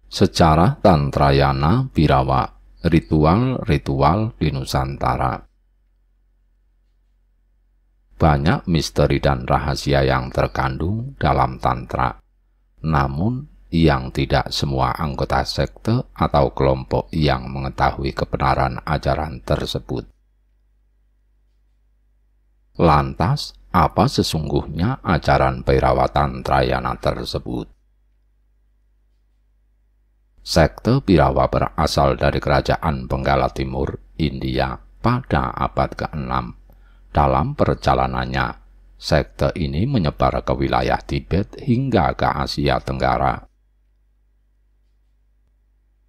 Sejarah Tantrayana Birawa, ritual-ritual di Nusantara. Banyak misteri dan rahasia yang terkandung dalam Tantra, namun yang tidak semua anggota sekte atau kelompok yang mengetahui kebenaran ajaran tersebut. Lantas, apa sesungguhnya ajaran Bhairava Tantrayana tersebut? Sekte Bhairava berasal dari kerajaan Benggala Timur, India pada abad ke-6. Dalam perjalanannya, sekte ini menyebar ke wilayah Tibet hingga ke Asia Tenggara.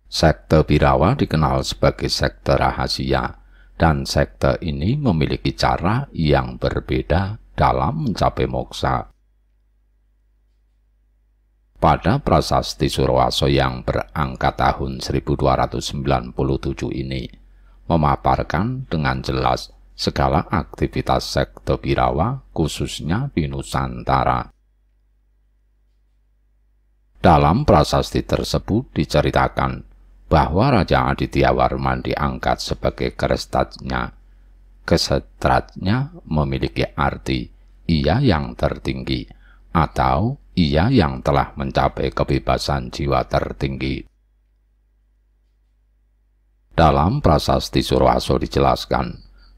Sekte Bhairava dikenal sebagai sekte rahasia, dan sekte ini memiliki cara yang berbeda dalam mencapai moksa. Pada prasasti Surwaso yang berangka tahun 1297 ini, memaparkan dengan jelas segala aktivitas sekte Bhairava khususnya di Nusantara. Dalam prasasti tersebut diceritakan bahwa Raja Adityawarman diangkat sebagai kesetratnya. Kesetratnya memiliki arti ia yang tertinggi atau ia yang telah mencapai kebebasan jiwa tertinggi. Dalam prasasti Surwaso dijelaskan,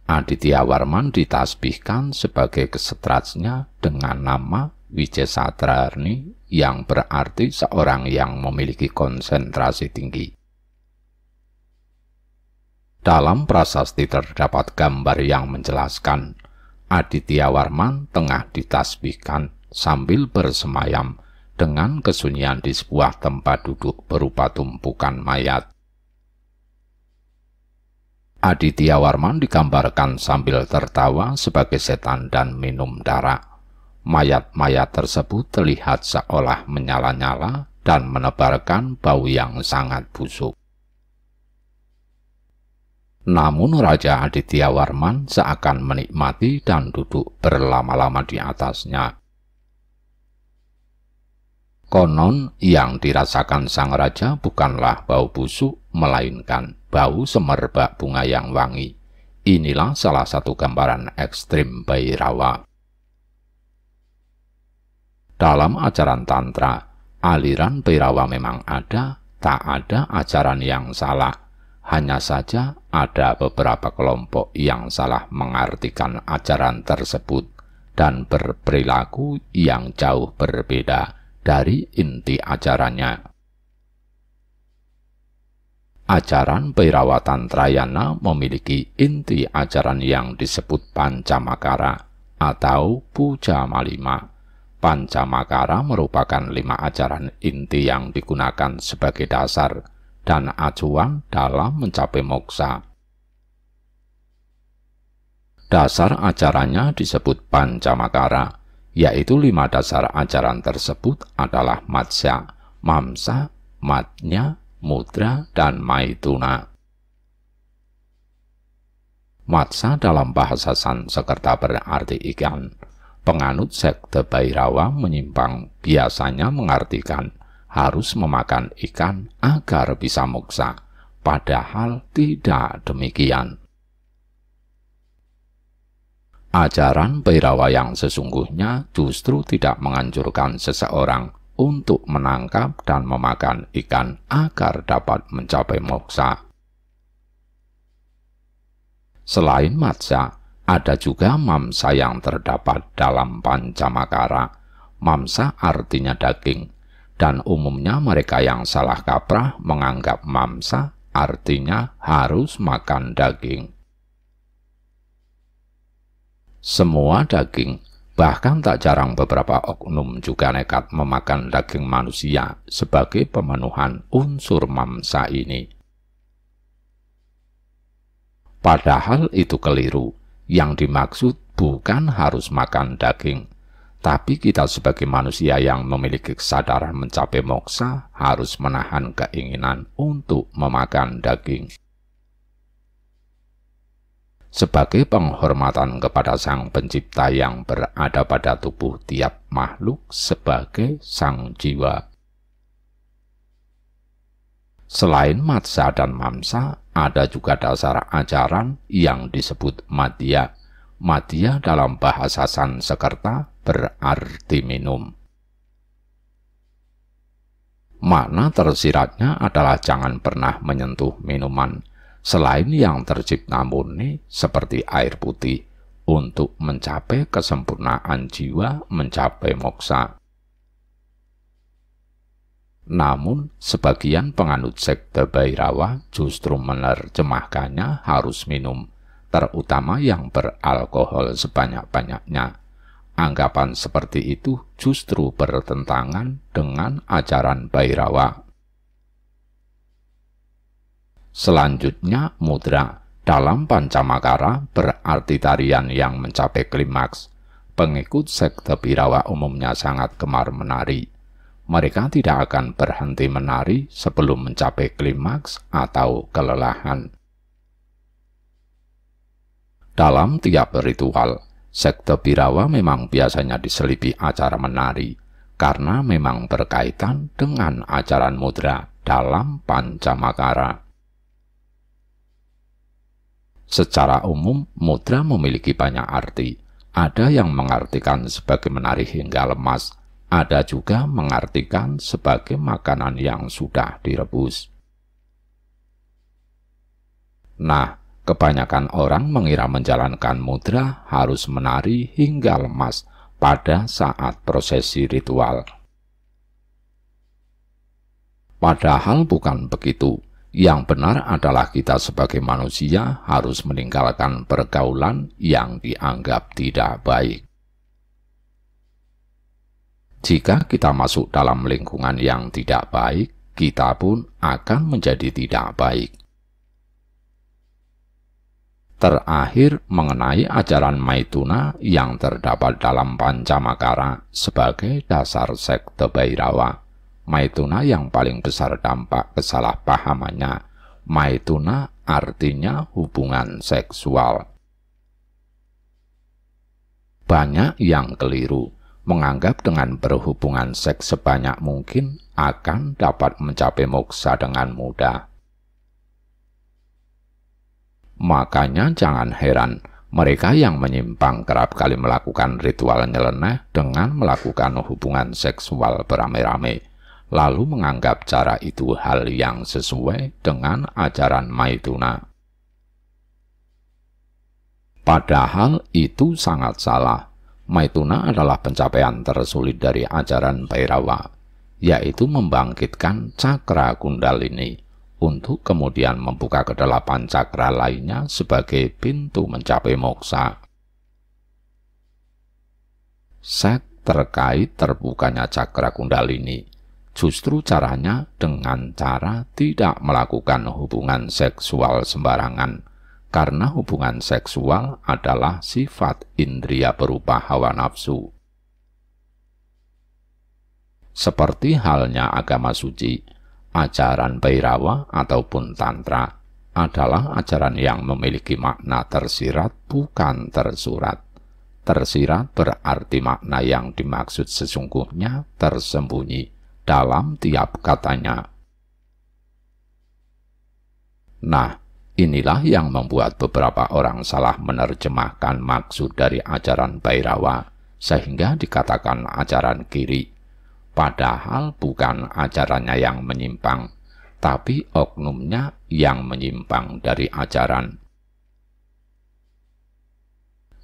Adityawarman ditasbihkan sebagai kesetratnya dengan nama Wijesatrarni yang berarti seorang yang memiliki konsentrasi tinggi. Dalam prasasti terdapat gambar yang menjelaskan Adityawarman tengah ditasbihkan sambil bersemayam dengan kesunyian di sebuah tempat duduk berupa tumpukan mayat. Adityawarman digambarkan sambil tertawa sebagai setan dan minum darah. Mayat-mayat tersebut terlihat seolah menyala-nyala dan menebarkan bau yang sangat busuk. Namun Raja Adityawarman seakan menikmati dan duduk berlama-lama di atasnya. Konon yang dirasakan sang raja bukanlah bau busuk, melainkan bau semerbak bunga yang wangi. Inilah salah satu gambaran ekstrim Bhairava. Dalam ajaran Tantra, aliran Bhairava memang ada, tak ada ajaran yang salah. Hanya saja ada beberapa kelompok yang salah mengartikan ajaran tersebut dan berperilaku yang jauh berbeda dari inti ajarannya. Ajaran Bhairava Tantrayana memiliki inti ajaran yang disebut Pancamakara atau Puja Malima. Pancamakara merupakan 5 ajaran inti yang digunakan sebagai dasar dan acuan dalam mencapai moksa. Dasar ajarannya disebut Pancamakara, yaitu 5 dasar ajaran tersebut adalah Matsya, Mamsa, Matnya, Mudra, dan Maituna. Matsya dalam bahasa Sanskerta berarti ikan. Penganut sekte Bhairava menyimpang biasanya mengartikan harus memakan ikan agar bisa moksa, padahal tidak demikian. Ajaran Bhairava yang sesungguhnya justru tidak menganjurkan seseorang untuk menangkap dan memakan ikan agar dapat mencapai moksa. Selain Matsya, ada juga Mamsa yang terdapat dalam Pancamakara. Mamsa artinya daging, dan umumnya mereka yang salah kaprah menganggap Mamsa artinya harus makan daging. Semua daging, bahkan tak jarang beberapa oknum juga nekat memakan daging manusia sebagai pemenuhan unsur Mamsa ini. Padahal itu keliru. Yang dimaksud bukan harus makan daging, tapi kita sebagai manusia yang memiliki kesadaran mencapai moksa harus menahan keinginan untuk memakan daging. Sebagai penghormatan kepada Sang Pencipta yang berada pada tubuh tiap makhluk sebagai Sang Jiwa. Selain Matsya dan Mamsa, ada juga dasar ajaran yang disebut Madhya. Madhya dalam bahasa Sanskerta berarti minum. Makna tersiratnya adalah jangan pernah menyentuh minuman selain yang tercipta murni seperti air putih untuk mencapai kesempurnaan jiwa, mencapai moksa. Namun, sebagian penganut sekte Bhairava justru menerjemahkannya harus minum, terutama yang beralkohol sebanyak-banyaknya. Anggapan seperti itu justru bertentangan dengan ajaran Bhairava. Selanjutnya, mudra dalam Pancamakara berarti tarian yang mencapai klimaks. Pengikut sekte Bhairava umumnya sangat gemar menari. Mereka tidak akan berhenti menari sebelum mencapai klimaks atau kelelahan. Dalam tiap ritual, sekte Bhairava memang biasanya diselipi acara menari, karena memang berkaitan dengan ajaran mudra dalam Pancamakara. Secara umum, mudra memiliki banyak arti. Ada yang mengartikan sebagai menari hingga lemas, ada juga mengartikan sebagai makanan yang sudah direbus. Nah, kebanyakan orang mengira menjalankan mudra harus menari hingga lemas pada saat prosesi ritual. Padahal bukan begitu. Yang benar adalah kita sebagai manusia harus meninggalkan pergaulan yang dianggap tidak baik. Jika kita masuk dalam lingkungan yang tidak baik, kita pun akan menjadi tidak baik. Terakhir, mengenai ajaran Maituna yang terdapat dalam Pancamakara sebagai dasar sekte Bhairava. Maituna yang paling besar dampak kesalahpahamannya. Maituna artinya hubungan seksual. Banyak yang keliru, menganggap dengan berhubungan seks sebanyak mungkin akan dapat mencapai moksa dengan mudah. Makanya jangan heran, mereka yang menyimpang kerap kali melakukan ritual nyeleneh dengan melakukan hubungan seksual beramai-ramai, lalu menganggap cara itu hal yang sesuai dengan ajaran Maituna. Padahal itu sangat salah. Maituna adalah pencapaian tersulit dari ajaran Bhairava, yaitu membangkitkan cakra Kundalini untuk kemudian membuka kedelapan cakra lainnya sebagai pintu mencapai moksa. Seks terkait terbukanya cakra Kundalini, justru caranya dengan cara tidak melakukan hubungan seksual sembarangan, karena hubungan seksual adalah sifat indria berupa hawa nafsu. Seperti halnya agama suci, ajaran Bhairava ataupun Tantra adalah ajaran yang memiliki makna tersirat bukan tersurat. Tersirat berarti makna yang dimaksud sesungguhnya tersembunyi dalam tiap katanya. Nah, inilah yang membuat beberapa orang salah menerjemahkan maksud dari ajaran Bhairava, sehingga dikatakan ajaran kiri. Padahal bukan ajarannya yang menyimpang, tapi oknumnya yang menyimpang dari ajaran.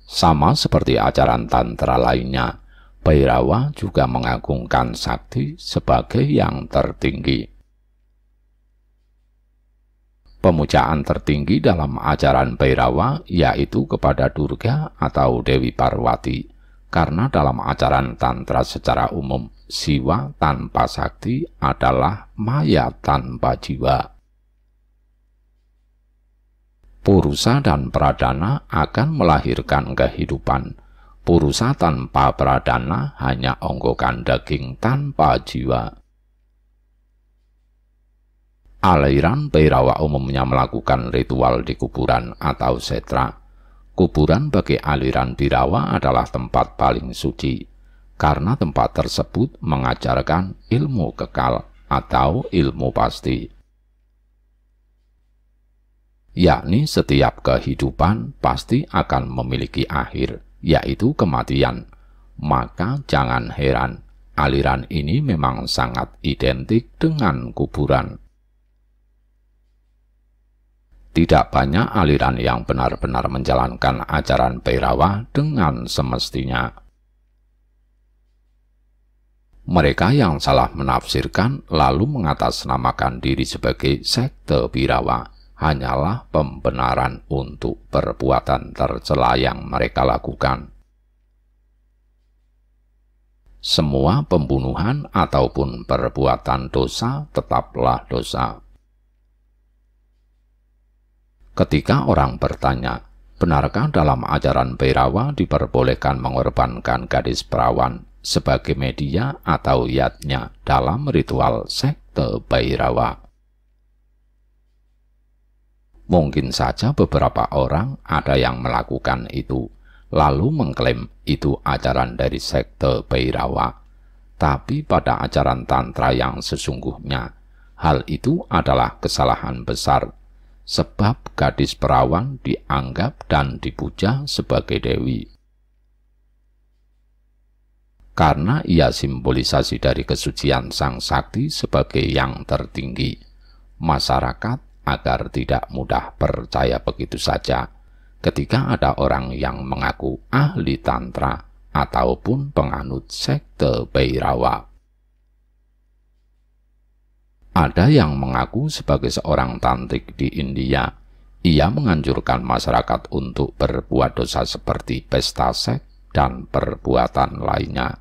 Sama seperti ajaran Tantra lainnya, Bhairava juga mengagungkan sakti sebagai yang tertinggi. Pemujaan tertinggi dalam ajaran Bhairava yaitu kepada Durga atau Dewi Parwati, karena dalam ajaran Tantra secara umum, Siwa tanpa sakti adalah maya tanpa jiwa. Purusa dan Pradana akan melahirkan kehidupan. Purusa tanpa Pradana hanya onggokan daging tanpa jiwa. Aliran Bhairava umumnya melakukan ritual di kuburan atau setra. Kuburan bagi aliran Bhairava adalah tempat paling suci, karena tempat tersebut mengajarkan ilmu kekal atau ilmu pasti. yakni setiap kehidupan pasti akan memiliki akhir, yaitu kematian. Maka jangan heran, aliran ini memang sangat identik dengan kuburan. Tidak banyak aliran yang benar-benar menjalankan ajaran Bhairava dengan semestinya. Mereka yang salah menafsirkan lalu mengatasnamakan diri sebagai sekte Bhairava hanyalah pembenaran untuk perbuatan tercela yang mereka lakukan. Semua pembunuhan ataupun perbuatan dosa tetaplah dosa. Ketika orang bertanya, benarkah dalam ajaran Bhairava diperbolehkan mengorbankan gadis perawan sebagai media atau yatnya dalam ritual sekte Bhairava? Mungkin saja beberapa orang ada yang melakukan itu, lalu mengklaim itu ajaran dari sekte Bhairava. Tapi pada ajaran Tantra yang sesungguhnya, hal itu adalah kesalahan besar, sebab gadis perawan dianggap dan dipuja sebagai dewi. Karena ia simbolisasi dari kesucian sang sakti sebagai yang tertinggi, masyarakat agar tidak mudah percaya begitu saja ketika ada orang yang mengaku ahli tantra ataupun penganut sekte Bhairava. Ada yang mengaku sebagai seorang tantrik di India. Ia menganjurkan masyarakat untuk berbuat dosa seperti pesta seks dan perbuatan lainnya.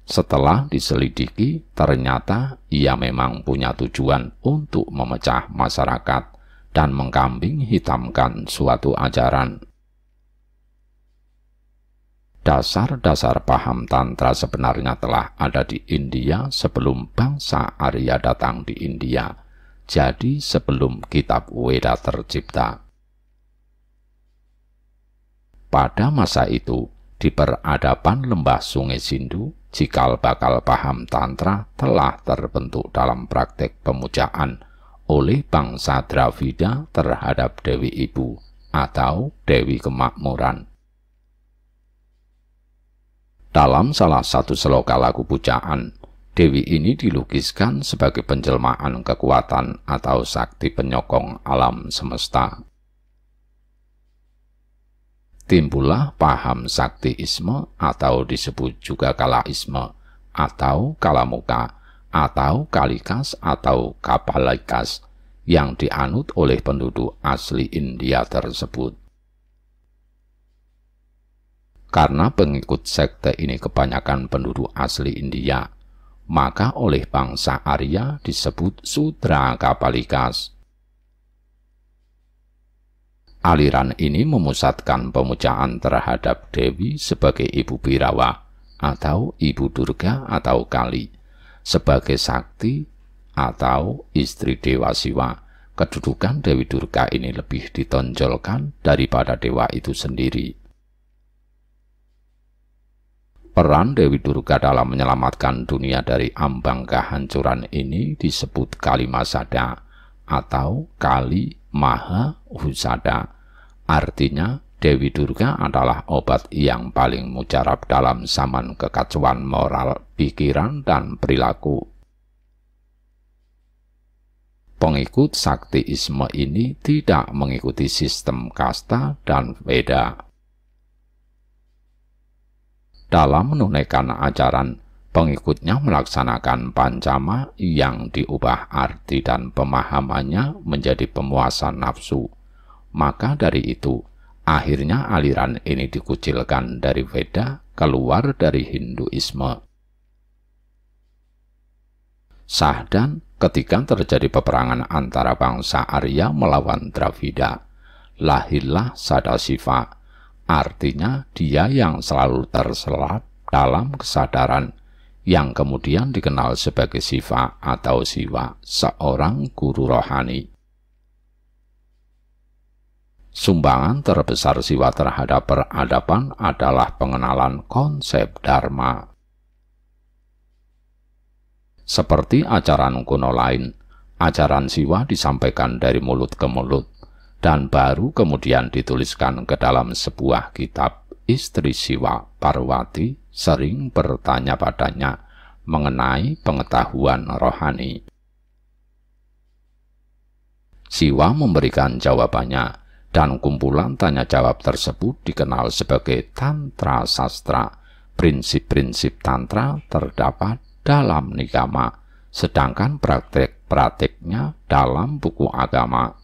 Setelah diselidiki, ternyata ia memang punya tujuan untuk memecah masyarakat dan mengkambing hitamkan suatu ajaran. Dasar-dasar paham Tantra sebenarnya telah ada di India sebelum bangsa Arya datang di India, jadi sebelum kitab Weda tercipta. Pada masa itu, di peradaban lembah Sungai Sindhu, cikal bakal paham Tantra telah terbentuk dalam praktek pemujaan oleh bangsa Dravida terhadap Dewi Ibu atau Dewi Kemakmuran. Dalam salah satu seloka lagu pujaan, Dewi ini dilukiskan sebagai penjelmaan kekuatan atau sakti penyokong alam semesta. Timbullah paham saktiisme atau disebut juga kalaisme atau kalamuka atau kalikas atau kapalikas yang dianut oleh penduduk asli India tersebut. Karena pengikut sekte ini kebanyakan penduduk asli India, maka oleh bangsa Arya disebut Sudra Kapalikas. Aliran ini memusatkan pemujaan terhadap Dewi sebagai Ibu Bhairava atau Ibu Durga atau Kali, sebagai sakti atau istri Dewa Siwa. Kedudukan Dewi Durga ini lebih ditonjolkan daripada dewa itu sendiri. Peran Dewi Durga dalam menyelamatkan dunia dari ambang kehancuran ini disebut Kalimasada atau Kali Maha Husada. Artinya, Dewi Durga adalah obat yang paling mujarab dalam zaman kekacauan moral, pikiran, dan perilaku. Pengikut saktiisme ini tidak mengikuti sistem kasta dan Veda. Dalam menunaikan ajaran, pengikutnya melaksanakan pancama yang diubah arti dan pemahamannya menjadi pemuasan nafsu. Maka dari itu, akhirnya aliran ini dikucilkan dari Veda keluar dari Hinduisme. Sahdan ketika terjadi peperangan antara bangsa Arya melawan Dravida, lahirlah Sadasiva. Artinya dia yang selalu terselap dalam kesadaran, yang kemudian dikenal sebagai Siva atau Siwa, seorang guru rohani. Sumbangan terbesar Siwa terhadap peradaban adalah pengenalan konsep Dharma. Seperti ajaran kuno lain, Ajaran Siwa disampaikan dari mulut ke mulut, dan baru kemudian dituliskan ke dalam sebuah kitab. Istri Siwa, Parwati, sering bertanya padanya mengenai pengetahuan rohani. Siwa memberikan jawabannya, dan kumpulan tanya jawab tersebut dikenal sebagai Tantra Sastra. Prinsip-prinsip Tantra terdapat dalam Nikama, sedangkan praktek-prakteknya dalam buku agama.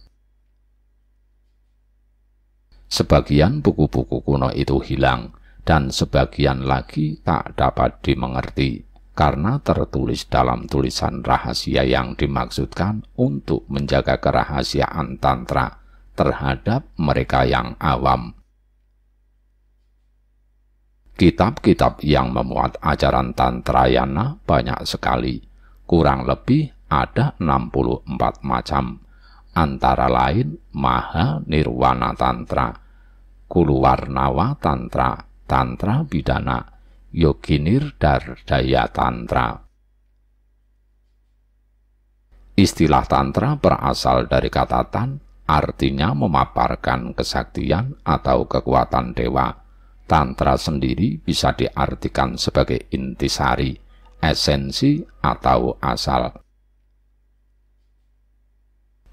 Sebagian buku-buku kuno itu hilang, dan sebagian lagi tak dapat dimengerti, karena tertulis dalam tulisan rahasia yang dimaksudkan untuk menjaga kerahasiaan Tantra terhadap mereka yang awam. Kitab-kitab yang memuat ajaran Tantrayana banyak sekali, kurang lebih ada 64 macam, antara lain Maha Nirwana Tantra, Kuluwarnawa Tantra, Tantra Bidana, Yoginir Dardaya Tantra. Istilah Tantra berasal dari kata tan, artinya memaparkan kesaktian atau kekuatan dewa. Tantra sendiri bisa diartikan sebagai intisari, esensi atau asal.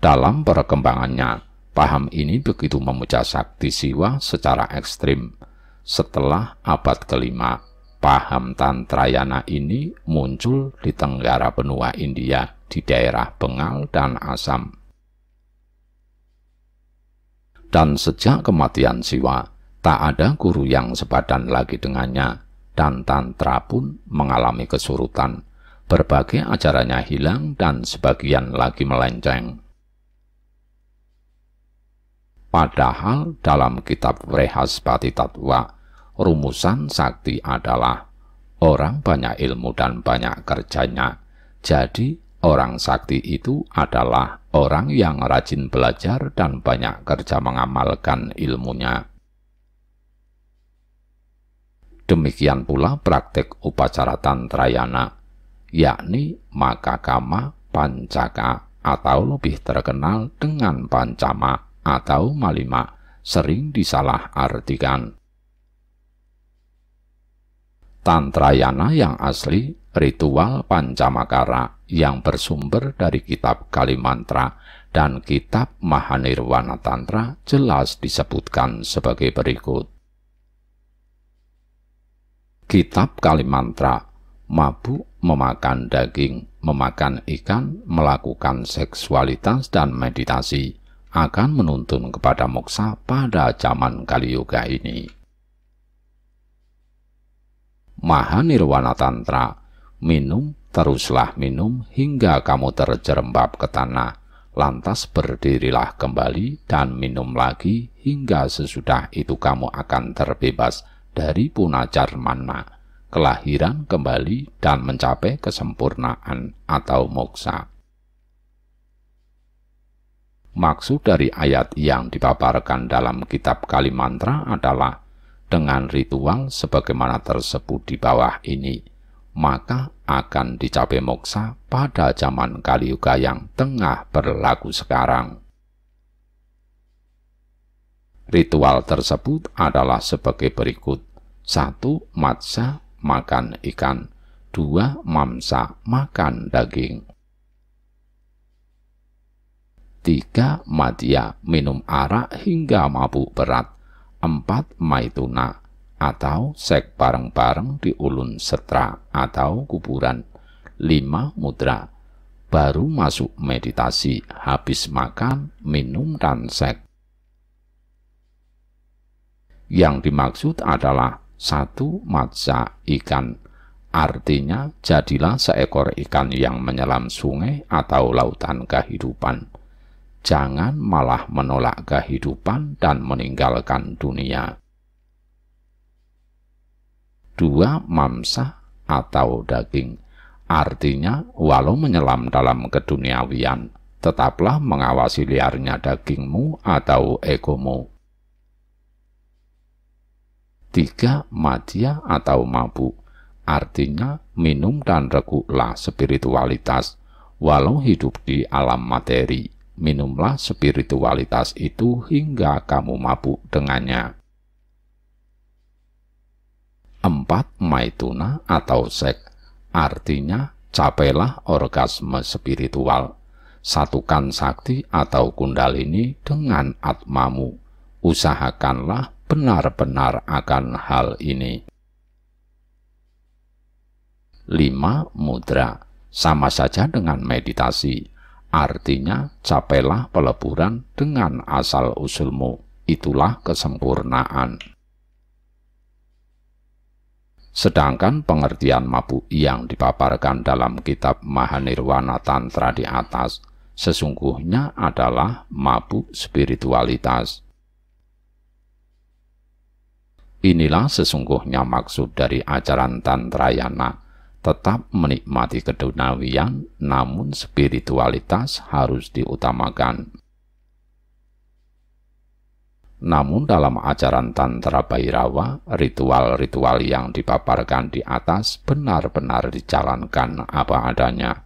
Dalam perkembangannya, paham ini begitu memuja sakti Siwa secara ekstrim. Setelah abad ke-5, paham Tantrayana ini muncul di Tenggara benua India, di daerah Bengal dan Assam. Dan sejak kematian Siwa, tak ada guru yang sepadan lagi dengannya, dan Tantra pun mengalami kesurutan. Berbagai ajarannya hilang dan sebagian lagi melenceng. Padahal dalam kitab Wrehaspati Tattva, rumusan sakti adalah orang banyak ilmu dan banyak kerjanya. Jadi orang sakti itu adalah orang yang rajin belajar dan banyak kerja mengamalkan ilmunya. Demikian pula praktek upacara Tantrayana, yakni Makakama Pancaka, atau lebih terkenal dengan Pancama atau Malima, sering disalah-artikan. Tantrayana yang asli ritual Pancamakara yang bersumber dari kitab Kalimantra dan kitab Mahanirwana Tantra jelas disebutkan sebagai berikut. Kitab Kalimantra, mabuk, memakan daging, memakan ikan, melakukan seksualitas dan meditasi akan menuntun kepada moksa pada zaman Kali Yuga ini. Mahanirwana Tantra, minum, teruslah minum hingga kamu terjerembab ke tanah, lantas berdirilah kembali dan minum lagi hingga sesudah itu kamu akan terbebas dari punajarmana, kelahiran kembali dan mencapai kesempurnaan atau moksa. Maksud dari ayat yang dipaparkan dalam kitab Kalimantra adalah dengan ritual sebagaimana tersebut di bawah ini, maka akan dicapai moksa pada zaman Kali Yuga yang tengah berlaku sekarang. Ritual tersebut adalah sebagai berikut. 1. Matsya, makan ikan. 2. Mamsa, makan daging. 3. Madhya, minum arak hingga mabuk berat. 4. Maituna, atau seks bareng-bareng di ulun setra atau kuburan. 5. Mudra, baru masuk meditasi, habis makan, minum, dan seks. Yang dimaksud adalah 1. Matsya, ikan, artinya jadilah seekor ikan yang menyelam sungai atau lautan kehidupan. Jangan malah menolak kehidupan dan meninggalkan dunia. 2. Mamsa atau daging, artinya walau menyelam dalam keduniawian, tetaplah mengawasi liarnya dagingmu atau egomu. 3. Madhya atau mabuk, artinya minum dan reguklah spiritualitas, Walau hidup di alam materi, minumlah spiritualitas itu hingga kamu mabuk dengannya. 4. Maituna atau seks, artinya capailah orgasme spiritual. Satukan sakti atau kundalini dengan atmamu. Usahakanlah benar-benar akan hal ini. 5. Mudra, sama saja dengan meditasi, artinya capailah peleburan dengan asal-usulmu. Itulah kesempurnaan. Sedangkan pengertian mabuk yang dipaparkan dalam kitab Mahanirwana Tantra di atas sesungguhnya adalah mabuk spiritualitas. Inilah sesungguhnya maksud dari ajaran Tantrayana, tetap menikmati keduniawian, namun spiritualitas harus diutamakan. Namun dalam ajaran Tantra Bhairava, ritual-ritual yang dipaparkan di atas benar-benar dijalankan apa adanya.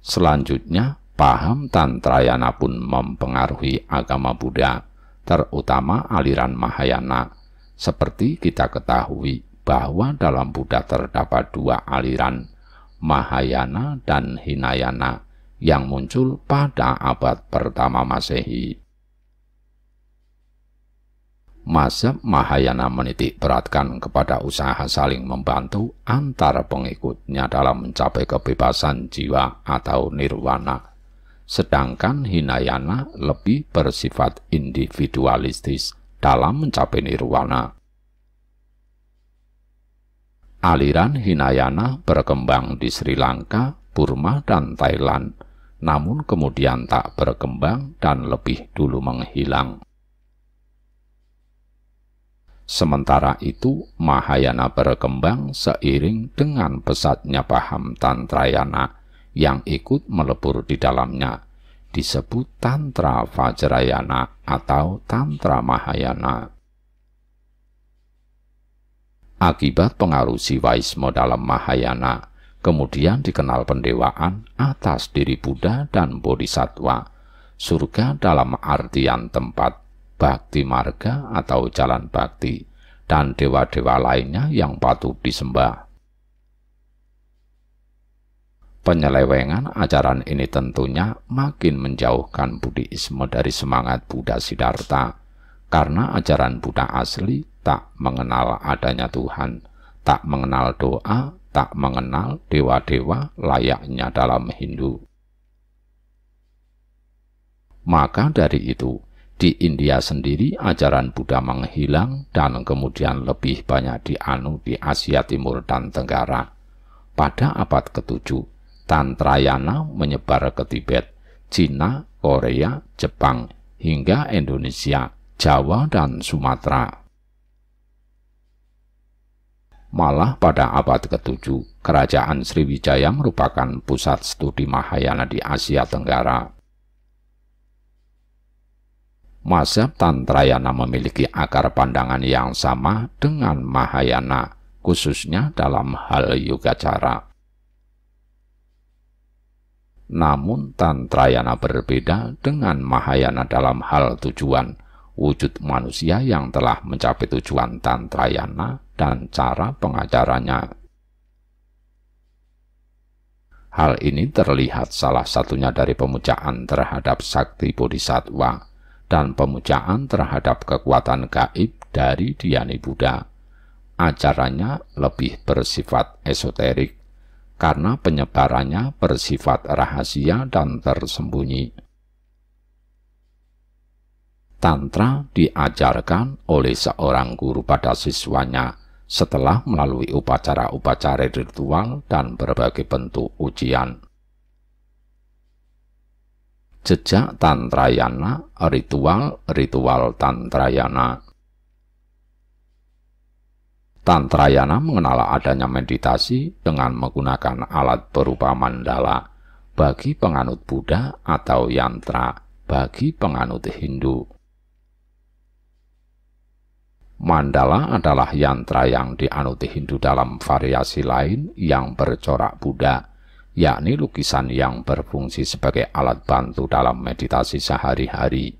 Selanjutnya, paham Tantrayana pun mempengaruhi agama Buddha, terutama aliran Mahayana. Seperti kita ketahui bahwa dalam Buddha terdapat 2 aliran, Mahayana dan Hinayana, yang muncul pada abad pertama Masehi. Mazhab Mahayana menitik beratkan kepada usaha saling membantu antara pengikutnya dalam mencapai kebebasan jiwa atau nirwana, sedangkan Hinayana lebih bersifat individualistis dalam mencapai nirwana. Aliran Hinayana berkembang di Sri Lanka, Burma, dan Thailand, namun kemudian tak berkembang dan lebih dulu menghilang. Sementara itu, Mahayana berkembang seiring dengan pesatnya paham Tantrayana yang ikut melebur di dalamnya, disebut Tantra Vajrayana atau Tantra Mahayana. Akibat pengaruh Siwaisme dalam Mahayana, kemudian dikenal pendewaan atas diri Buddha dan Bodhisattva, surga dalam artian tempat, bhakti marga atau jalan bakti, dan dewa-dewa lainnya yang patut disembah. Penyelewengan ajaran ini tentunya makin menjauhkan Buddhisme dari semangat Buddha Siddhartha, karena ajaran Buddha asli tak mengenal adanya Tuhan, tak mengenal doa, tak mengenal dewa-dewa layaknya dalam Hindu. Maka dari itu, di India sendiri ajaran Buddha menghilang dan kemudian lebih banyak dianut di Asia Timur dan Tenggara. Pada abad ke-7, Tantrayana menyebar ke Tibet, Cina, Korea, Jepang, hingga Indonesia, Jawa, dan Sumatera. Malah pada abad ke-7, kerajaan Sriwijaya merupakan pusat studi Mahayana di Asia Tenggara. Mazhab Tantrayana memiliki akar pandangan yang sama dengan Mahayana, khususnya dalam hal yogacara. Namun Tantrayana berbeda dengan Mahayana dalam hal tujuan, wujud manusia yang telah mencapai tujuan Tantrayana, dan cara pengajarannya. Hal ini terlihat salah satunya dari pemujaan terhadap Sakti Bodhisattva dan pemujaan terhadap kekuatan gaib dari Dhyani Buddha. Ajarannya lebih bersifat esoterik, karena penyebarannya bersifat rahasia dan tersembunyi. Tantra diajarkan oleh seorang guru pada siswanya setelah melalui upacara-upacara ritual dan berbagai bentuk ujian. Jejak Tantrayana, ritual Tantrayana. Tantrayana mengenal adanya meditasi dengan menggunakan alat berupa mandala bagi penganut Buddha atau yantra bagi penganut Hindu. Mandala adalah yantra yang dianuti Hindu dalam variasi lain yang bercorak Buddha, yakni lukisan yang berfungsi sebagai alat bantu dalam meditasi sehari-hari.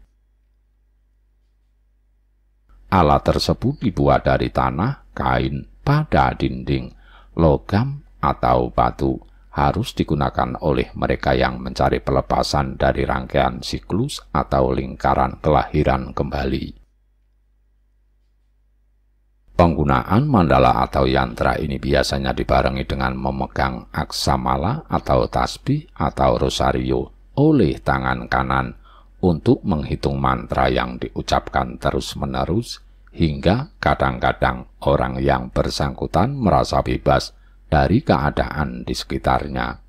Alat tersebut dibuat dari tanah, kain, pada dinding, logam, atau batu, harus digunakan oleh mereka yang mencari pelepasan dari rangkaian siklus atau lingkaran kelahiran kembali. Penggunaan mandala atau yantra ini biasanya dibarengi dengan memegang aksamala atau tasbih atau rosario oleh tangan kanan untuk menghitung mantra yang diucapkan terus-menerus, hingga kadang-kadang orang yang bersangkutan merasa bebas dari keadaan di sekitarnya.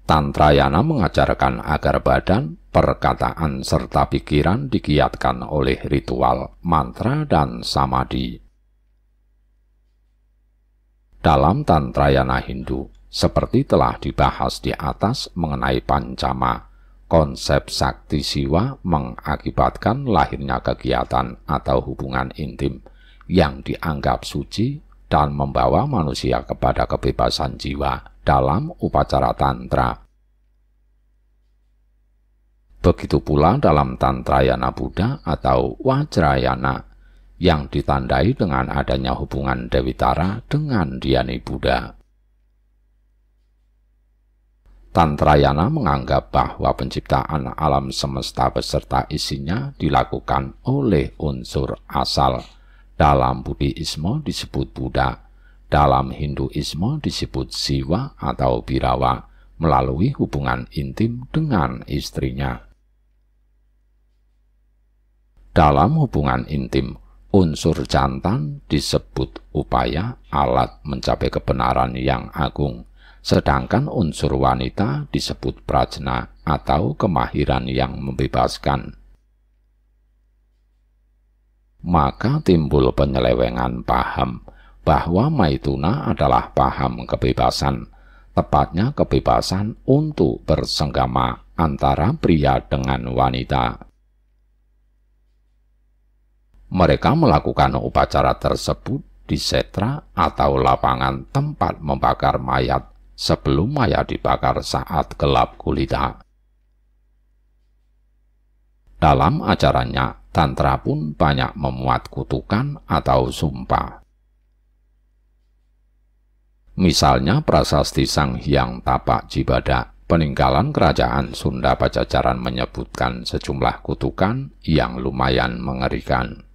Tantrayana mengajarkan agar badan, perkataan, serta pikiran digiatkan oleh ritual, mantra, dan samadhi. Dalam Tantrayana Hindu, seperti telah dibahas di atas mengenai pancama, konsep sakti siwa mengakibatkan lahirnya kegiatan atau hubungan intim yang dianggap suci dan membawa manusia kepada kebebasan jiwa dalam upacara tantra. Begitu pula dalam Tantrayana Buddha atau Vajrayana yang ditandai dengan adanya hubungan Dewi Tara dengan Dhyani Buddha. Tantrayana menganggap bahwa penciptaan alam semesta beserta isinya dilakukan oleh unsur asal. Dalam Buddhisme disebut Buddha, dalam Hinduisme disebut Siwa atau Birawa, melalui hubungan intim dengan istrinya. Dalam hubungan intim, unsur jantan disebut upaya, alat mencapai kebenaran yang agung, sedangkan unsur wanita disebut prajna atau kemahiran yang membebaskan. Maka timbul penyelewengan paham bahwa maituna adalah paham kebebasan, tepatnya kebebasan untuk bersenggama antara pria dengan wanita. Mereka melakukan upacara tersebut di setra atau lapangan tempat membakar mayat sebelum mayat dibakar saat gelap gulita. Dalam acaranya, Tantra pun banyak memuat kutukan atau sumpah. Misalnya prasasti Sang Hyang Tapak Jibada, peninggalan kerajaan Sunda Pajajaran, menyebutkan sejumlah kutukan yang lumayan mengerikan,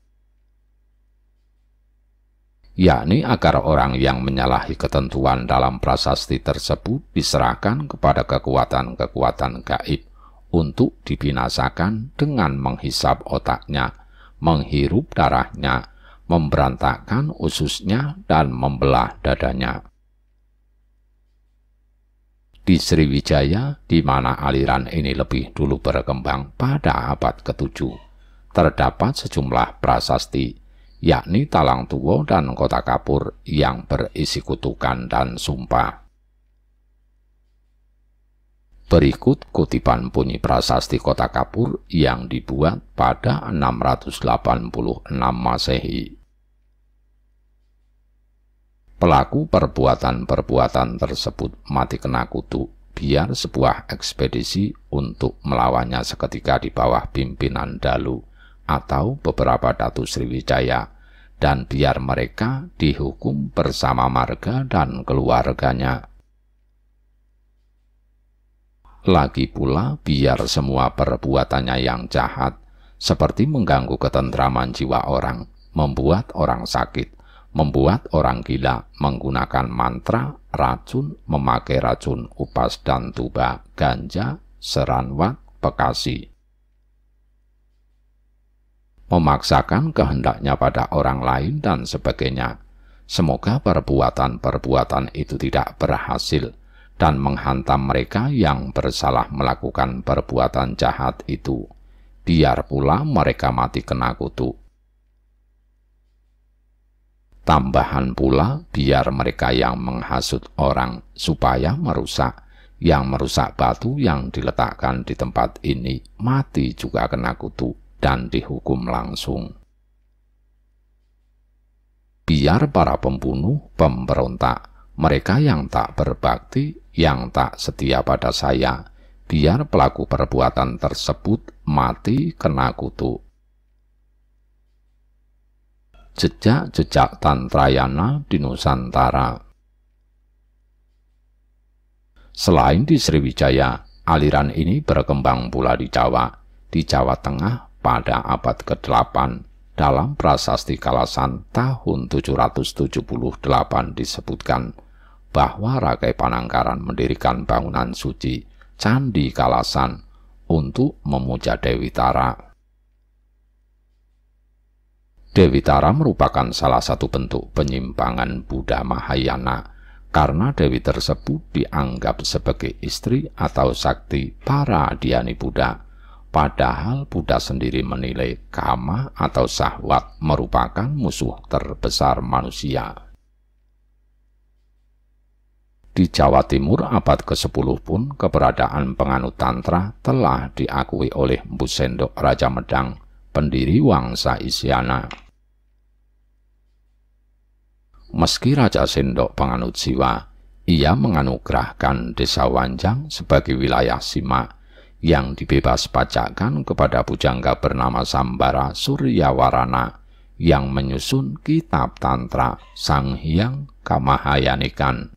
yakni agar orang yang menyalahi ketentuan dalam prasasti tersebut diserahkan kepada kekuatan-kekuatan gaib untuk dibinasakan dengan menghisap otaknya, menghirup darahnya, memberantakkan ususnya, dan membelah dadanya. Di Sriwijaya, di mana aliran ini lebih dulu berkembang pada abad ke-7, terdapat sejumlah prasasti, yakni Talang Tuwo dan Kota Kapur yang berisi kutukan dan sumpah. Berikut kutipan bunyi prasasti Kota Kapur yang dibuat pada 686 Masehi. Pelaku perbuatan-perbuatan tersebut mati kena kutu, biar sebuah ekspedisi untuk melawannya seketika di bawah pimpinan Dalu atau beberapa Datu Sriwijaya, dan biar mereka dihukum bersama marga dan keluarganya. Lagi pula, biar semua perbuatannya yang jahat, seperti mengganggu ketentraman jiwa orang, membuat orang sakit, membuat orang gila, menggunakan mantra, racun, memakai racun upas dan tuba, ganja, seranwat, pekasi, memaksakan kehendaknya pada orang lain, dan sebagainya. Semoga perbuatan-perbuatan itu tidak berhasil dan menghantam mereka yang bersalah melakukan perbuatan jahat itu, biar pula mereka mati kena kutu. Tambahan pula, biar mereka yang menghasut orang supaya merusak, yang merusak batu yang diletakkan di tempat ini, mati juga kena kutu, dan dihukum langsung. Biar para pembunuh, pemberontak, mereka yang tak berbakti, yang tak setia pada saya, biar pelaku perbuatan tersebut mati kena kutuk. Jejak-jejak Tantrayana di Nusantara. Selain di Sriwijaya, aliran ini berkembang pula di Jawa Tengah pada abad ke-8. Dalam prasasti Kalasan tahun 778 disebutkan bahwa Rakai Panangkaran mendirikan bangunan suci Candi Kalasan untuk memuja Dewi Tara. Dewi Tara merupakan salah satu bentuk penyimpangan Buddha Mahayana karena Dewi tersebut dianggap sebagai istri atau sakti para Dhyani Buddha, padahal Buddha sendiri menilai kama atau syahwat merupakan musuh terbesar manusia. Di Jawa Timur abad ke-10 pun keberadaan penganut Tantra telah diakui oleh Mpu Sendok Raja Medang, pendiri Wangsa Isyana. Meski Raja Sendok penganut Siwa, ia menganugerahkan Desa Wanjang sebagai wilayah Sima yang dibebas pajakkan kepada pujangga bernama Sambara Suryawarana yang menyusun kitab Tantra Sang Hyang Kamahayanikan.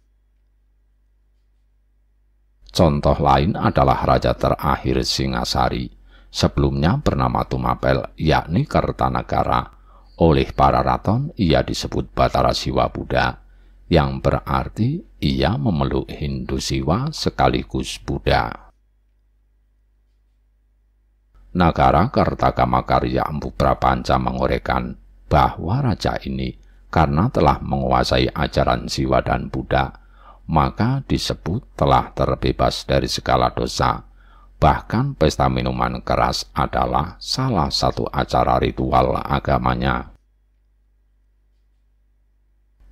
Contoh lain adalah Raja terakhir Singasari, sebelumnya bernama Tumapel, yakni Kertanagara. Oleh para raton ia disebut Batara Siwa Buddha, yang berarti ia memeluk Hindu Siwa sekaligus Buddha. Nagara Kartagamakarya Empu Prapanca mengorekan bahwa raja ini karena telah menguasai ajaran Siwa dan Buddha, maka disebut telah terbebas dari segala dosa. Bahkan pesta minuman keras adalah salah satu acara ritual agamanya.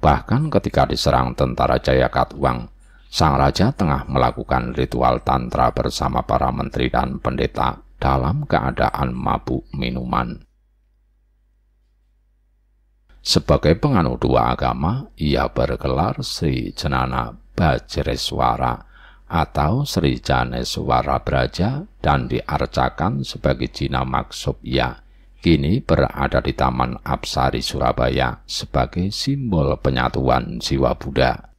Bahkan ketika diserang tentara Jayakatwang, sang raja tengah melakukan ritual tantra bersama para menteri dan pendeta dalam keadaan mabuk minuman. Sebagai penganut dua agama, ia bergelar Sri Jenana Bajreswara atau Sri Janeswara Braja dan diarcakan sebagai Jina Maksubya, kini berada di Taman Apsari Surabaya sebagai simbol penyatuan Siwa Buddha.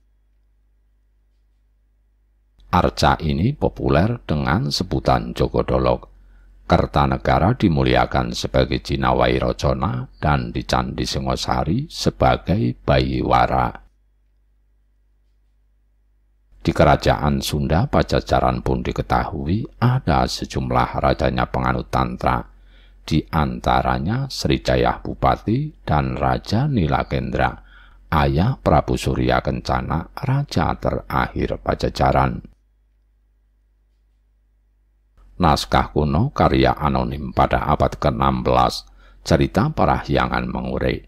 Arca ini populer dengan sebutan Jogodolok. Kertanegara dimuliakan sebagai Jina Wairocona dan di Candi Singosari sebagai Bayiwara. Di kerajaan Sunda Pajajaran pun diketahui ada sejumlah rajanya penganut Tantra, di antaranya Sri Jayah Bupati dan Raja Nilakendra, ayah Prabu Surya Kencana, raja terakhir Pajajaran. Naskah kuno karya anonim pada abad ke-16, cerita Parahyangan mengurai,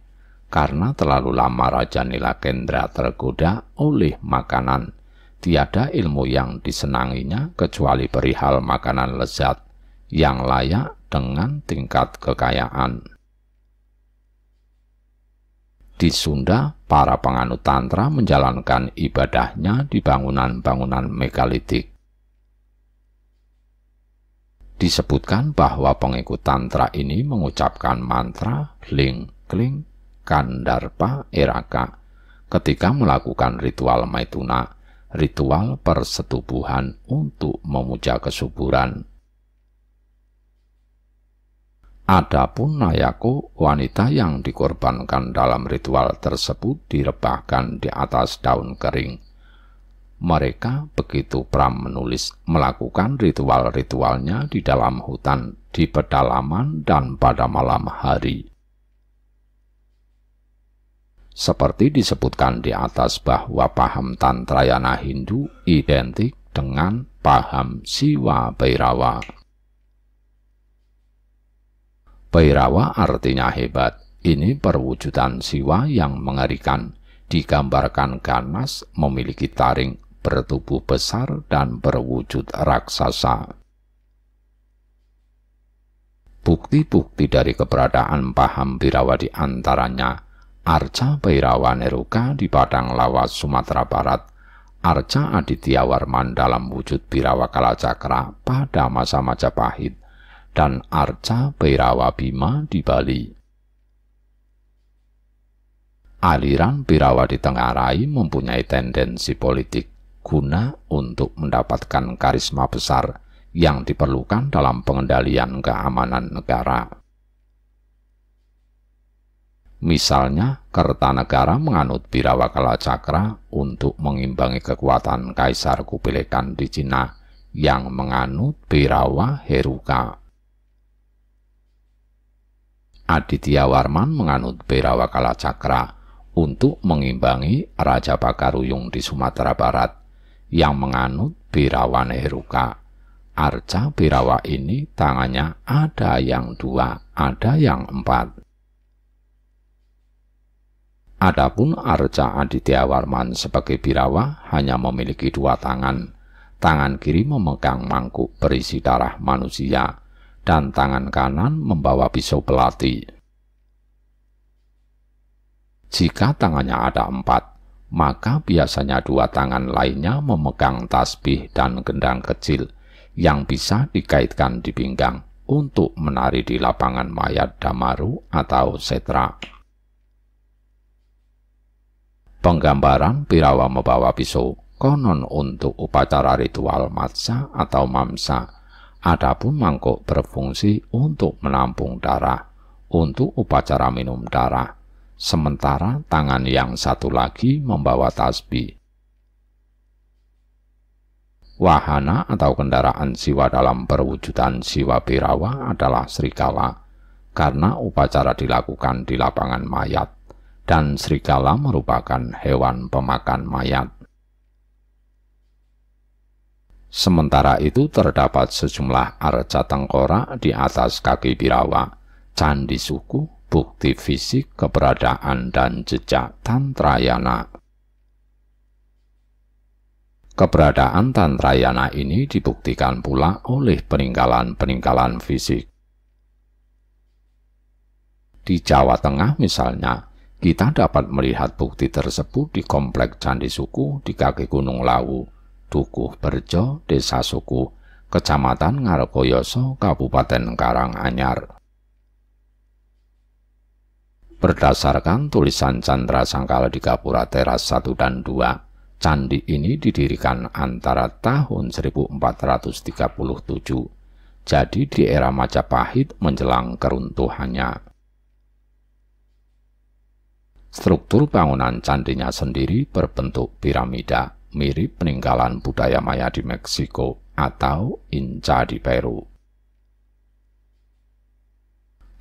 karena terlalu lama Raja Nilakendra tergoda oleh makanan, tiada ilmu yang disenanginya kecuali perihal makanan lezat yang layak dengan tingkat kekayaan. Di Sunda, para penganut Tantra menjalankan ibadahnya di bangunan-bangunan megalitik. Disebutkan bahwa pengikut Tantra ini mengucapkan mantra Hling Kling Kandarpa Eraka ketika melakukan ritual Maituna, ritual persetubuhan untuk memuja kesuburan. Adapun Nayako, wanita yang dikorbankan dalam ritual tersebut direbahkan di atas daun kering. Mereka, begitu Pram menulis, melakukan ritual-ritualnya di dalam hutan, di pedalaman, dan pada malam hari. Seperti disebutkan di atas bahwa paham Tantrayana Hindu identik dengan paham Siwa Bhairawa. Bhairawa artinya hebat. Ini perwujudan Siwa yang mengerikan, digambarkan ganas, memiliki taring, bertubuh besar, dan berwujud raksasa. Bukti-bukti dari keberadaan paham Birawa di antaranya Arca Bhairawa Neruka di Padang Lawas, Sumatera Barat, Arca Aditya Warman dalam wujud Birawa Kalacakra pada masa Majapahit, dan Arca Bhairawa Bima di Bali. Aliran Birawa di Tenggarai mempunyai tendensi politik guna untuk mendapatkan karisma besar yang diperlukan dalam pengendalian keamanan negara. Misalnya, Kertanegara menganut Birawa Kalacakra untuk mengimbangi kekuatan Kaisar Kubilai Khan di Cina yang menganut Birawa Heruka. Aditya Warman menganut Birawa Kalacakra untuk mengimbangi Raja Pagaruyung di Sumatera Barat yang menganut Birawa Neruka. Arca Birawa ini tangannya ada yang 2, ada yang 4. Adapun Arca Aditya Warman sebagai Birawa hanya memiliki 2 tangan. Tangan kiri memegang mangkuk berisi darah manusia, dan tangan kanan membawa pisau belati. Jika tangannya ada 4, maka biasanya 2 tangan lainnya memegang tasbih dan gendang kecil yang bisa dikaitkan di pinggang untuk menari di lapangan mayat Damaru atau Setra. Penggambaran Birawa membawa pisau konon untuk upacara ritual matsa atau mamsa. Adapun mangkuk berfungsi untuk menampung darah, untuk upacara minum darah, sementara tangan yang satu lagi membawa tasbih. Wahana atau kendaraan siwa dalam perwujudan siwa Birawa adalah serigala, karena upacara dilakukan di lapangan mayat, dan serigala merupakan hewan pemakan mayat. Sementara itu terdapat sejumlah arca tengkorak di atas kaki Birawa, candi suku, bukti fisik, keberadaan, dan jejak Tantrayana. Keberadaan Tantrayana ini dibuktikan pula oleh peninggalan-peninggalan fisik. Di Jawa Tengah misalnya, kita dapat melihat bukti tersebut di Komplek Candi Suku di kaki Gunung Lawu, Dukuh Berjo, Desa Suku, Kecamatan Ngarekoyoso, Kabupaten Karanganyar. Berdasarkan tulisan Candra Sangkala di Gapura Teras 1 dan 2, candi ini didirikan antara tahun 1437, jadi di era Majapahit menjelang keruntuhannya. Struktur bangunan candinya sendiri berbentuk piramida, mirip peninggalan budaya Maya di Meksiko atau Inca di Peru.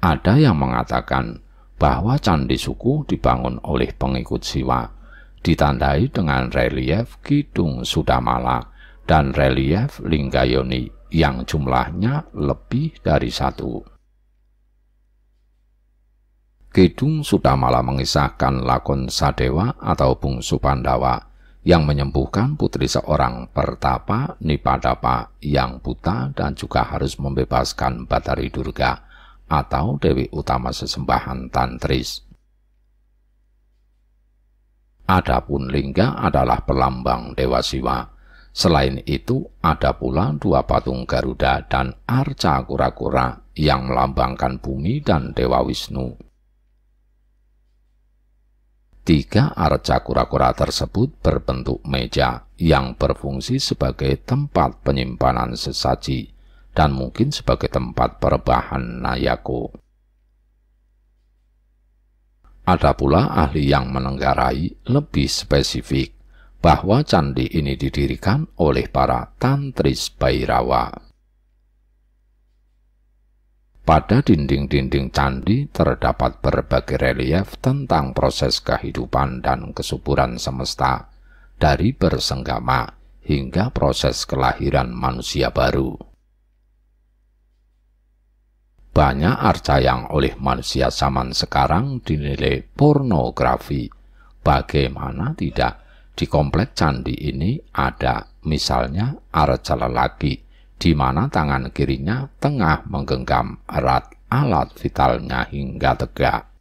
Ada yang mengatakan bahwa candi suku dibangun oleh pengikut Siwa, ditandai dengan relief Kidung Sudamala dan relief Linggayoni yang jumlahnya lebih dari 1. Kidung Sudamala mengisahkan lakon Sadewa atau bungsu Pandawa yang menyembuhkan putri seorang pertapa Nipadapa yang buta dan juga harus membebaskan Batari Durga atau Dewi Utama sesembahan tantris. Adapun Lingga adalah pelambang Dewa Siwa. Selain itu, ada pula 2 patung Garuda dan arca kura-kura yang melambangkan bumi dan Dewa Wisnu. 3 arca kura-kura tersebut berbentuk meja yang berfungsi sebagai tempat penyimpanan sesaji dan mungkin sebagai tempat perebahan Nayako. Ada pula ahli yang menenggarai lebih spesifik bahwa candi ini didirikan oleh para tantris Bhairawa. Pada dinding-dinding candi terdapat berbagai relief tentang proses kehidupan dan kesuburan semesta, dari bersenggama hingga proses kelahiran manusia baru. Banyak arca yang oleh manusia zaman sekarang dinilai pornografi. Bagaimana tidak? Di komplek candi ini ada misalnya arca lelaki di mana tangan kirinya tengah menggenggam erat alat vitalnya hingga tegak.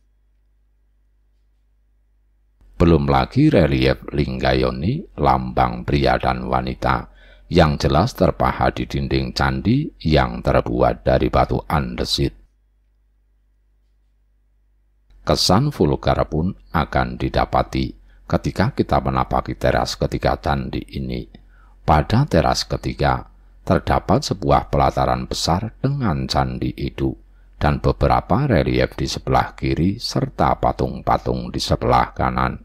Belum lagi relief Linggayoni, lambang pria dan wanita, yang jelas terpahat di dinding candi yang terbuat dari batu andesit. Kesan vulgar pun akan didapati ketika kita menapaki teras ketiga candi ini. Pada teras ketiga, terdapat sebuah pelataran besar dengan candi itu, dan beberapa relief di sebelah kiri serta patung-patung di sebelah kanan.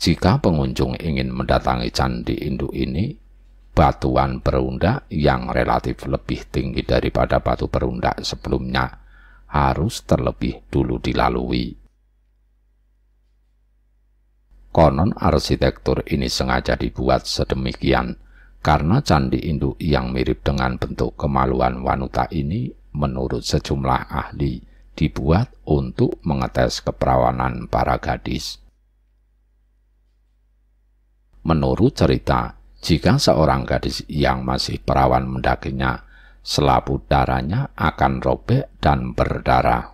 Jika pengunjung ingin mendatangi candi induk ini, batuan perundak yang relatif lebih tinggi daripada batu perundak sebelumnya harus terlebih dulu dilalui. Konon arsitektur ini sengaja dibuat sedemikian karena candi induk yang mirip dengan bentuk kemaluan wanita ini menurut sejumlah ahli dibuat untuk mengetes keperawanan para gadis. Menurut cerita, jika seorang gadis yang masih perawan mendakinya, selaput darahnya akan robek dan berdarah.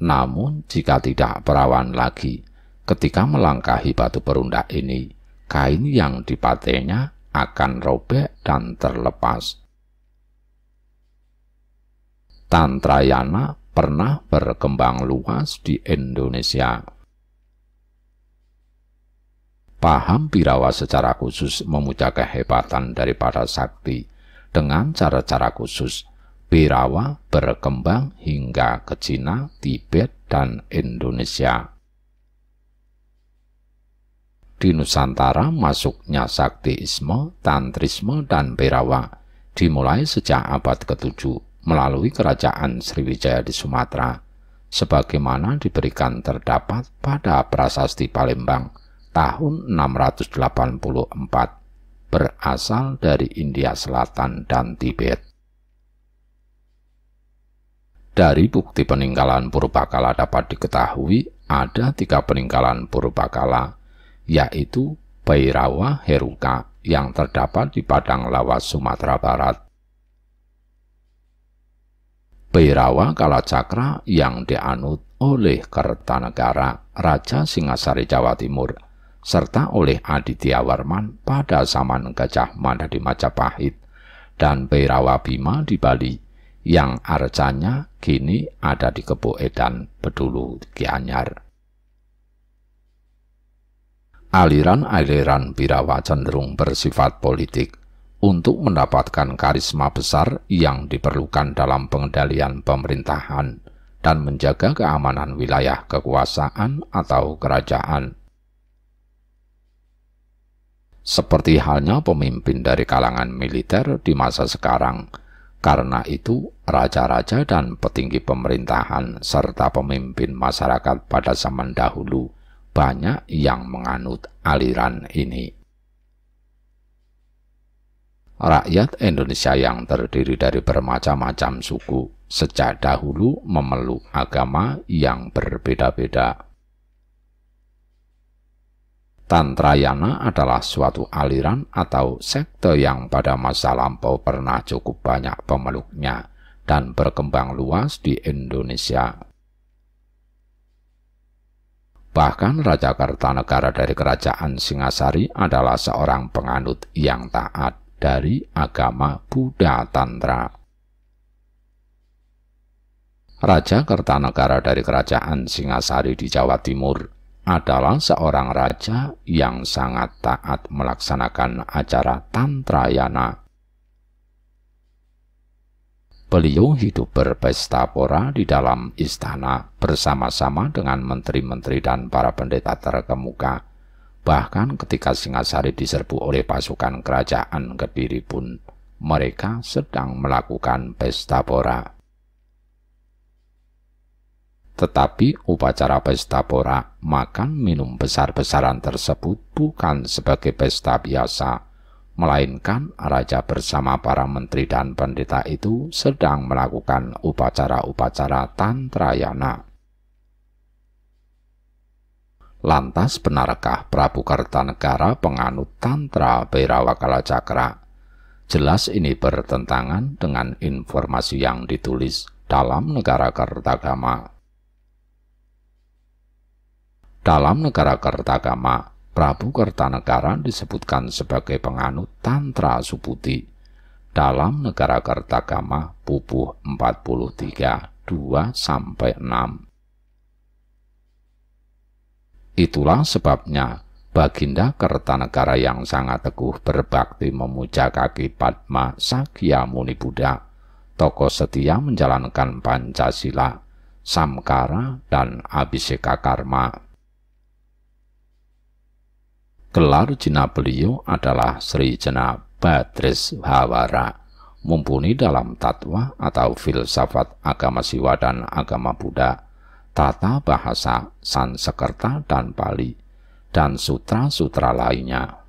Namun, jika tidak perawan lagi, ketika melangkahi batu perundak ini, kain yang dipatenya akan robek dan terlepas. Tantrayana pernah berkembang luas di Indonesia. Paham Birawa secara khusus memuja kehebatan daripada sakti. Dengan cara-cara khusus, Birawa berkembang hingga ke Cina, Tibet, dan Indonesia. Di Nusantara masuknya saktiisme, tantrisme, dan Birawa dimulai sejak abad ke-7 melalui kerajaan Sriwijaya di Sumatera, sebagaimana diberikan terdapat pada Prasasti Palembang tahun 684, berasal dari India Selatan dan Tibet. Dari bukti peninggalan purbakala dapat diketahui ada 3 peninggalan purbakala, yaitu Bhairawa Heruka yang terdapat di Padang Lawas, Sumatera Barat, Bhairawa Kalacakra yang dianut oleh Kertanegara, Raja Singasari Jawa Timur, serta oleh Adityawarman pada zaman Gajah Mada di Majapahit, dan Bhairawa Bima di Bali, yang arcanya kini ada di Kebo Edan, Bedulu, Gianyar. Aliran-aliran Birawa cenderung bersifat politik untuk mendapatkan karisma besar yang diperlukan dalam pengendalian pemerintahan dan menjaga keamanan wilayah kekuasaan atau kerajaan. Seperti halnya pemimpin dari kalangan militer di masa sekarang. Karena itu, raja-raja dan petinggi pemerintahan serta pemimpin masyarakat pada zaman dahulu banyak yang menganut aliran ini. Rakyat Indonesia yang terdiri dari bermacam-macam suku sejak dahulu memeluk agama yang berbeda-beda. Tantrayana adalah suatu aliran atau sekte yang pada masa lampau pernah cukup banyak pemeluknya dan berkembang luas di Indonesia. Bahkan Raja Kertanegara dari Kerajaan Singasari adalah seorang penganut yang taat dari agama Buddha Tantra. Raja Kertanegara dari Kerajaan Singasari di Jawa Timur adalah seorang raja yang sangat taat melaksanakan acara Tantrayana. Beliau hidup berpesta pora di dalam istana bersama-sama dengan menteri-menteri dan para pendeta terkemuka. Bahkan ketika Singasari diserbu oleh pasukan kerajaan Kediri pun, mereka sedang melakukan pesta pora. Tetapi upacara pesta pora, makan minum besar-besaran tersebut bukan sebagai pesta biasa, melainkan raja bersama para menteri dan pendeta itu sedang melakukan upacara-upacara Tantrayana. Lantas benarkah Prabu Kertanegara penganut Tantra Bairawakala Cakra? Jelas ini bertentangan dengan informasi yang ditulis dalam negara Kertagama. Dalam negara Kertagama, Prabu Kertanegara disebutkan sebagai penganut Tantra Subuti. Dalam negara Kertagama, Pupuh 43, 2-6. Itulah sebabnya Baginda Kertanegara yang sangat teguh berbakti memuja kaki Padma Sakyamuni Buddha, tokoh setia menjalankan Pancasila, Samkara, dan Abhiseka Karma. Gelar jina beliau adalah Sri Jena Badreshwara, mumpuni dalam tatwa atau filsafat agama Siwa dan agama Buddha, tata bahasa Sanskerta dan Pali, dan sutra-sutra lainnya.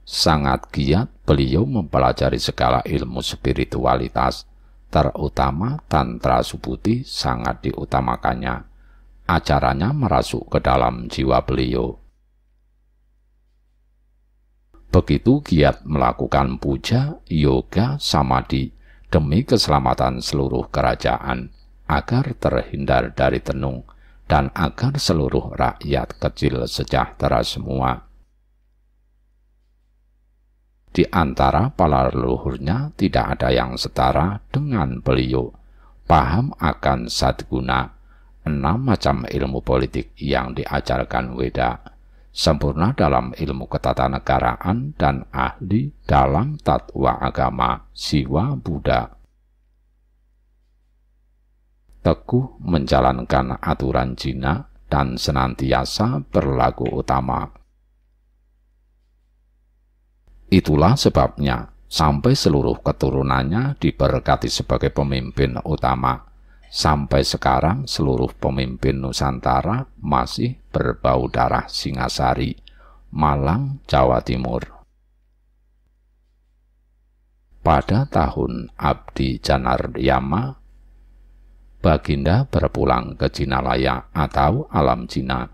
Sangat giat beliau mempelajari segala ilmu spiritualitas, terutama Tantra Subuti sangat diutamakannya. Ajarannya merasuk ke dalam jiwa beliau. Begitu giat melakukan puja, yoga, samadhi demi keselamatan seluruh kerajaan, agar terhindar dari tenung, dan agar seluruh rakyat kecil sejahtera semua. Di antara para leluhurnya tidak ada yang setara dengan beliau, paham akan sadguna, 6 macam ilmu politik yang diajarkan Weda, sempurna dalam ilmu ketatanegaraan dan ahli dalam tatwa agama Siwa Buddha. Teguh menjalankan aturan jina dan senantiasa berlaku utama. Itulah sebabnya sampai seluruh keturunannya diberkati sebagai pemimpin utama. Sampai sekarang seluruh pemimpin Nusantara masih berbau darah Singasari, Malang, Jawa Timur. Pada tahun Abdi Janaryama, Baginda berpulang ke Jinalaya atau alam Jina,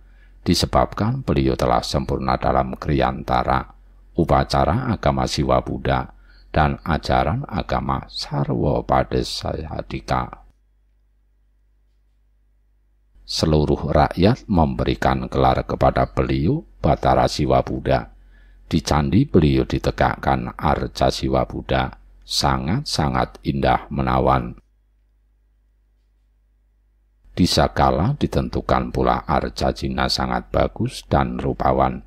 disebabkan beliau telah sempurna dalam kriyantara, upacara agama Siwa Buddha, dan ajaran agama Sarwa Padesayadika. Seluruh rakyat memberikan gelar kepada beliau Batara Siwa Buddha. Di candi beliau ditegakkan Arca Siwa Buddha, sangat-sangat indah menawan. Di Sakala ditentukan pula arca Jina sangat bagus dan rupawan,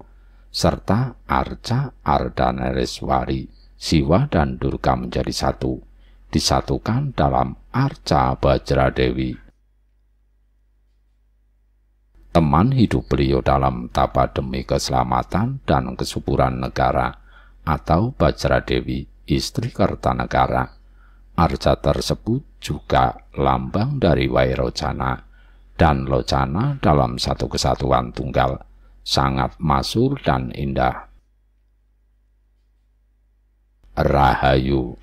serta arca Ardhanereswari, Siwa dan Durga menjadi satu, disatukan dalam arca Bajradewi. Teman hidup beliau dalam tapa demi keselamatan dan kesuburan negara, atau Bajradewi, istri Kertanegara. Arca tersebut juga lambang dari Wairocana dan Locana dalam satu kesatuan tunggal, sangat masyhur dan indah. Rahayu.